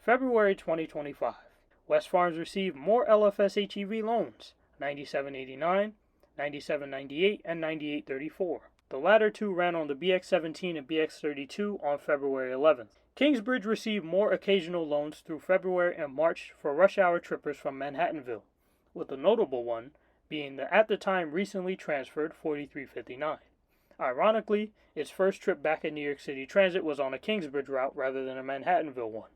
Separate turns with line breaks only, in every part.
February 2025. West Farms received more LFSe loans, 9789, 9798, and 9834. The latter two ran on the BX17 and BX32 on February 11th. Kingsbridge received more occasional loans through February and March for rush hour trippers from Manhattanville, with the notable one being the at the time recently transferred 4359. Ironically, its first trip back in New York City Transit was on a Kingsbridge route rather than a Manhattanville one,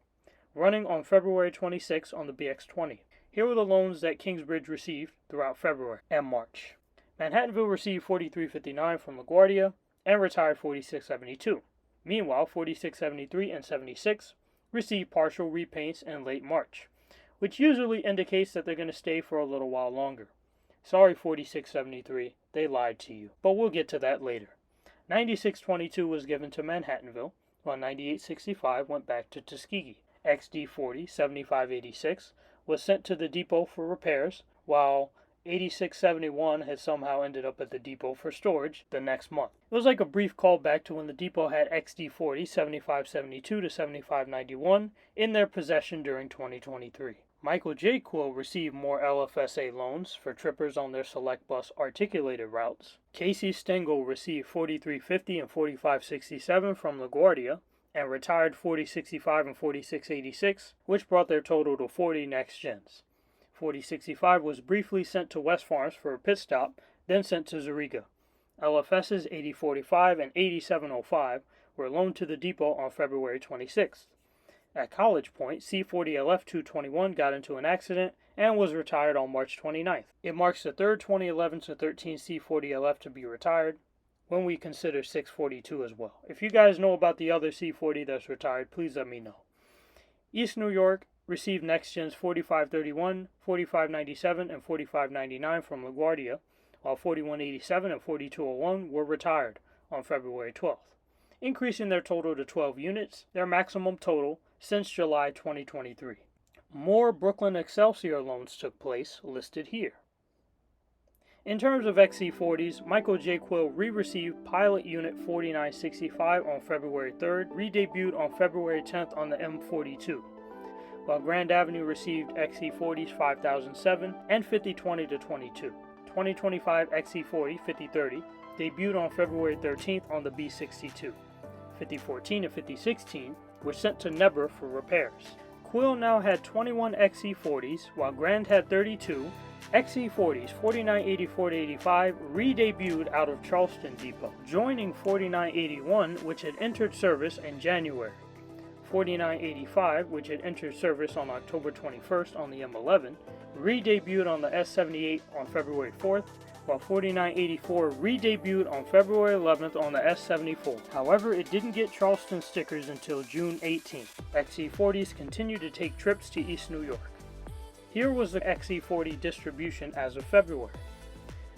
running on February 26 on the BX20. Here were the loans that Kingsbridge received throughout February and March. Manhattanville received 4359 from LaGuardia and retired 4672. Meanwhile, 4673 and 76 received partial repaints in late March, which usually indicates that they're going to stay for a little while longer. Sorry 4673, they lied to you, but we'll get to that later. 9622 was given to Manhattanville, while 9865 went back to Tuskegee. XD40 7586 was sent to the depot for repairs, while 8671 had somehow ended up at the depot for storage the next month. It was like a brief callback to when the depot had XD40 7572 to 7591 in their possession during 2023. Michael J. Quill received more LFSe loans for trippers on their Select Bus articulated routes. Casey Stengel received 4350 and 4567 from LaGuardia and retired 4065 and 4686, which brought their total to 40 next gens. 4065 was briefly sent to West Farms for a pit stop, then sent to Zerega. LFS's 8045 and 8705 were loaned to the depot on February 26th. At College Point, C40LF 221 got into an accident and was retired on March 29th. It marks the third 2011-13 C40LF to be retired, when we consider 642 as well. If you guys know about the other C40 that's retired, please let me know. East New York received next gens 4531, 4597, and 4599 from LaGuardia, while 4187 and 4201 were retired on February 12th, increasing their total to 12 units, their maximum total since July 2023. More Brooklyn Xcelsior loans took place, listed here. In terms of XC40s, Michael J. Quill re-received Pilot Unit 4965 on February 3rd, re-debuted on February 10th on the M42, while Grand Avenue received XC40s 5007 and 5020-22. 2025 XC40 5030 debuted on February 13th on the B62. 5014 and 5016 were sent to Neber for repairs. Quill now had 21 XC40s, while Grand had 32. XC40s 4984-85 re-debuted out of Charleston Depot, joining 4981, which had entered service in January. 4985, which had entered service on October 21st on the M11, re-debuted on the S78 on February 4th, while 4984 re-debuted on February 11th on the S74. However, it didn't get Charleston stickers until June 18th. XC40s continued to take trips to East New York. Here was the XC40 distribution as of February.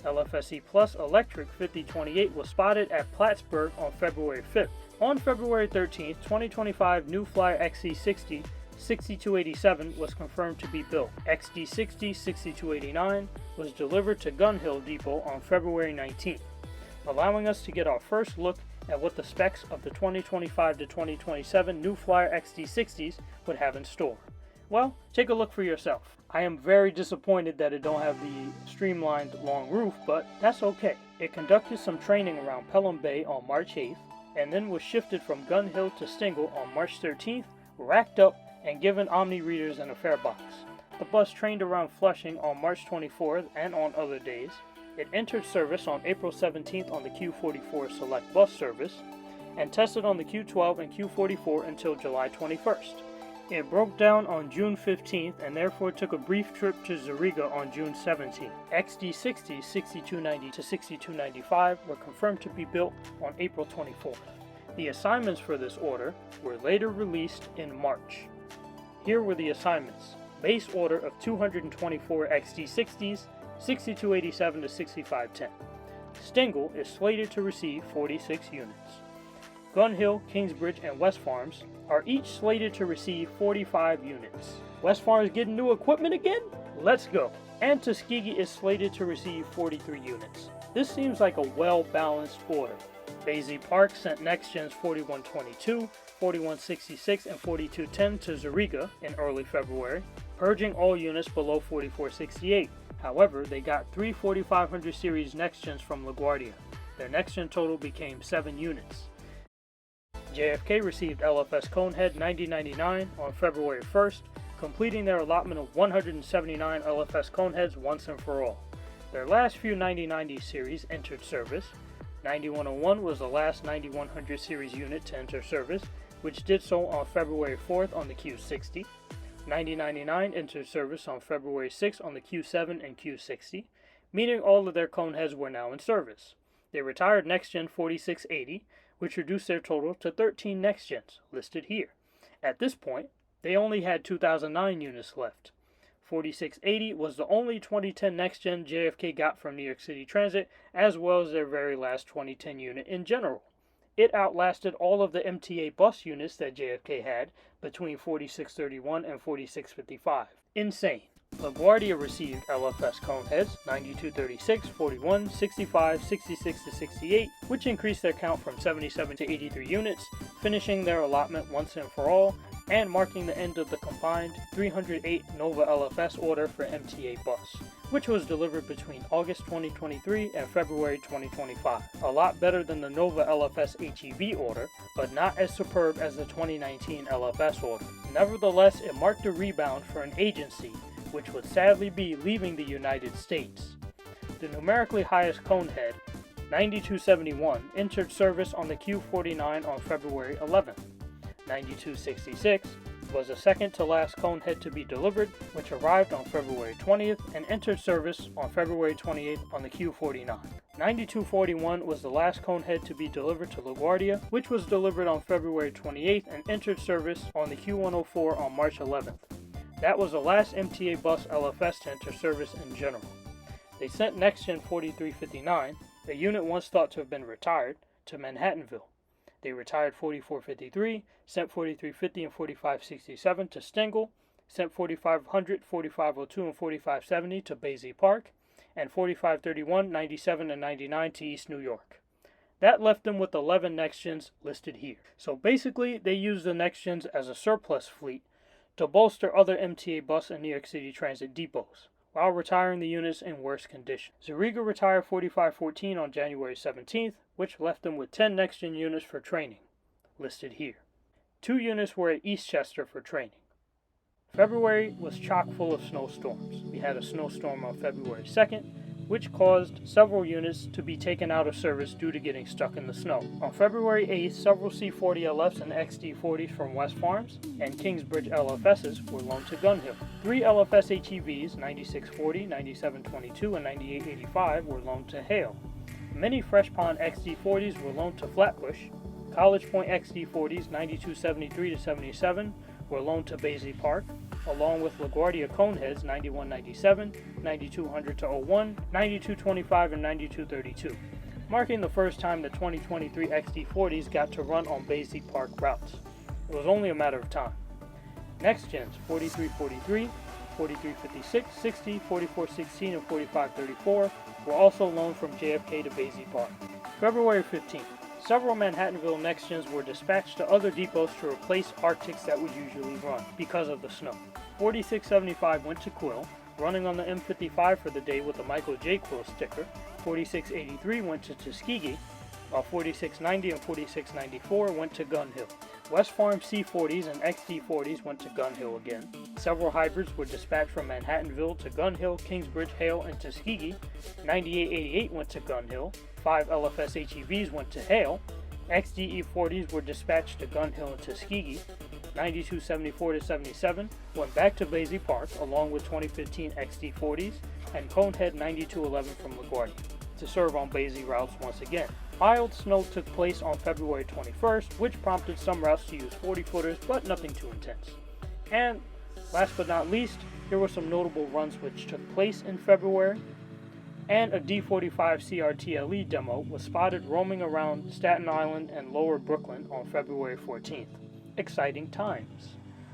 LFSe Plus Electric 5028 was spotted at Plattsburgh on February 5th. On February 13th, 2025 new Flyer XD60 6287 was confirmed to be built. XD60 6289 was delivered to Gun Hill Depot on February 19th, allowing us to get our first look at what the specs of the 2025 to 2027 new Flyer XD60s would have in store. Well, take a look for yourself. I am very disappointed that it don't have the streamlined long roof, but that's okay. It conducted some training around Pelham Bay on March 8th, and then was shifted from Gun Hill to Stengel on March 13th, racked up, and given Omni readers and a fare box. The bus trained around Flushing on March 24th and on other days. It entered service on April 17th on the Q44 Select Bus service, and tested on the Q12 and Q44 until July 21st. It broke down on June 15th and therefore took a brief trip to Zerega on June 17th. XD60s 6290 to 6295 were confirmed to be built on April 24th. The assignments for this order were later released in March. Here were the assignments. Base order of 224 XD60s, 6287 to 6510. Stengel is slated to receive 46 units. Gun Hill, Kingsbridge, and West Farms are each slated to receive 45 units. West Farms getting new equipment again? Let's go! And Tuskegee is slated to receive 43 units. This seems like a well-balanced order. Baisley Park sent Next Gen's 4122, 4166 and 4210 to Zerega in early February, purging all units below 4468. However, they got 3 4500 series next-gens from LaGuardia. Their next-gen total became 7 units. JFK received LFS Conehead 9099 on February 1st, completing their allotment of 179 LFS Coneheads once and for all. Their last few 9090 series entered service. 9101 was the last 9100 series unit to enter service, which did so on February 4th on the Q60. 9099 entered service on February 6th on the Q7 and Q60, meaning all of their Coneheads were now in service. They retired next-gen 4680, which reduced their total to 13 next-gens, listed here. At this point, they only had 2009 units left. 4680 was the only 2010 next-gen JFK got from New York City Transit, as well as their very last 2010 unit in general. It outlasted all of the MTA bus units that JFK had between 4631 and 4655. Insane. LaGuardia received LFS Coneheads 9236, 41, 65, 66 to 68, which increased their count from 77 to 83 units, finishing their allotment once and for all, and marking the end of the combined 308 Nova LFS order for MTA Bus, which was delivered between August 2023 and February 2025. A lot better than the Nova LFS HEV order, but not as superb as the 2019 LFS order. Nevertheless, it marked a rebound for an agency which would sadly be leaving the United States. The numerically highest Conehead, 9271, entered service on the Q49 on February 11th. 9266 was the second to last Conehead to be delivered, which arrived on February 20th and entered service on February 28th on the Q49. 9241 was the last Conehead to be delivered to LaGuardia, which was delivered on February 28th and entered service on the Q104 on March 11th. That was the last MTA Bus LFS to enter service in general. They sent next-gen 4359, a unit once thought to have been retired, to Manhattanville. They retired 4453, sent 4350 and 4567 to Stengel, sent 4500, 4502, and 4570 to Baisley Park, and 4531, 97, and 99 to East New York. That left them with 11 next-gens listed here. So basically, they used the next-gens as a surplus fleet to bolster other MTA Bus and New York City Transit depots, while retiring the units in worse condition. Zerega retired 4514 on January 17th, which left them with 10 next-gen units for training, listed here. 2 units were at Eastchester for training. February was chock full of snowstorms. We had a snowstorm on February 2nd, which caused several units to be taken out of service due to getting stuck in the snow. On February 8th, several C40LFs and XD40s from West Farms and Kingsbridge LFSs were loaned to Gun Hill. 3 LFS HEVs, 9640, 9722, and 9885, were loaned to Hale. Many Fresh Pond XD40s were loaned to Flatbush. College Point XD40s, 9273 to 77, were loaned to Baisley Park, along with LaGuardia Coneheads 9197, 9200 to 01, 9225, and 9232, marking the first time the 2023 XD40s got to run on Baisley Park routes. It was only a matter of time. Next gens 4343, 4356, 60, 4416, and 4534 were also loaned from JFK to Baisley Park. February 15th. Several Manhattanville next-gens were dispatched to other depots to replace Arctics that would usually run because of the snow. 4675 went to Quill, running on the M55 for the day with the Michael J. Quill sticker. 4683 went to Tuskegee, while 4690 and 4694 went to Gun Hill. West Farm C40s and XD40s went to Gun Hill again. Several hybrids were dispatched from Manhattanville to Gun Hill, Kingsbridge, Hale, and Tuskegee. 9888 went to Gun Hill. 5 LFS HEVs went to Hale. XDE40s were dispatched to Gun Hill and Tuskegee. 9274 to 77 went back to Baisley Park along with 2015 XD40s and Conehead 9211 from LaGuardia to serve on Baisley routes once again. Mild snow took place on February 21st, which prompted some routes to use 40-footers, but nothing too intense. And last but not least, here were some notable runs which took place in February. And a D45 CRT LE Demo was spotted roaming around Staten Island and Lower Brooklyn on February 14th. Exciting times.